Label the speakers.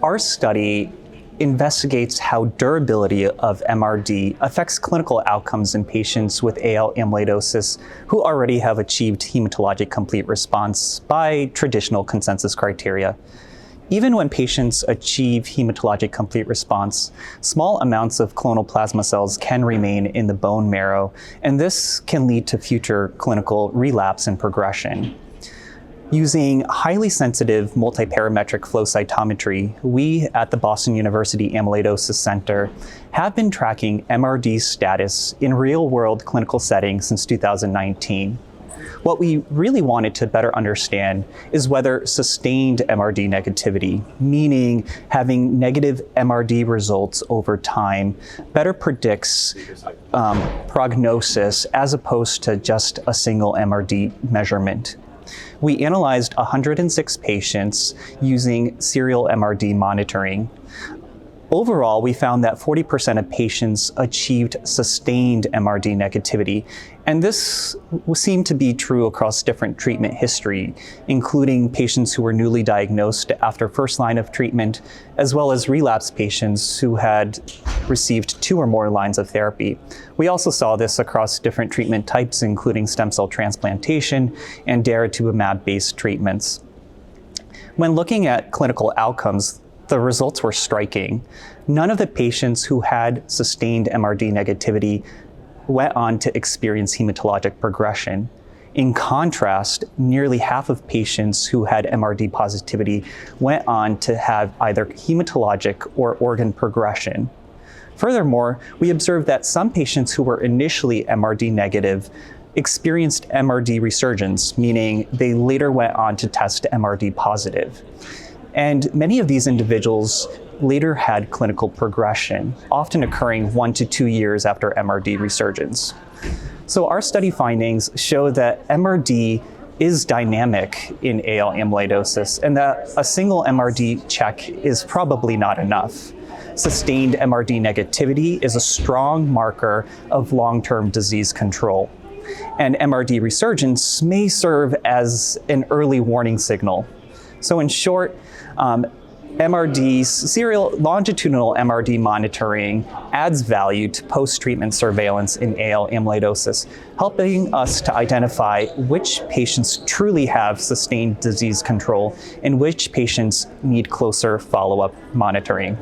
Speaker 1: our study investigates how durability of MRD affects clinical outcomes in patients with AL amyloidosis who already have achieved hematologic complete response by traditional consensus criteria. Even when patients achieve hematologic complete response, small amounts of clonal plasma cells can remain in the bone marrow, and this can lead to future clinical relapse and progression. Using highly sensitive multiparametric flow cytometry, we at the Boston University Amyloidosis Center have been tracking MRD status in real-world clinical settings since 2019. What we really wanted to better understand is whether sustained MRD negativity, meaning having negative MRD results over time, better predicts prognosis as opposed to just a single MRD measurement. We analyzed 106 patients using serial MRD monitoring. Overall, we found that 40% of patients achieved sustained MRD negativity, and this seemed to be true across different treatment history, including patients who were newly diagnosed after first line of treatment, as well as relapse patients who had received 2 or more lines of therapy. We also saw this across different treatment types, including stem cell transplantation and daratumumab-based treatments. When looking at clinical outcomes, the results were striking. None of the patients who had sustained MRD negativity went on to experience hematologic progression. In contrast, nearly half of patients who had MRD positivity went on to have either hematologic or organ progression. Furthermore, we observed that some patients who were initially MRD negative experienced MRD resurgence, meaning they later went on to test MRD positive. And many of these individuals later had clinical progression, often occurring 1 to 2 years after MRD resurgence. So our study findings show that MRD is dynamic in AL amyloidosis and that a single MRD check is probably not enough. Sustained MRD negativity is a strong marker of long-term disease control. And MRD resurgence may serve as an early warning signal. So in short, serial longitudinal MRD monitoring adds value to post-treatment surveillance in AL amyloidosis, helping us to identify which patients truly have sustained disease control and which patients need closer follow-up monitoring.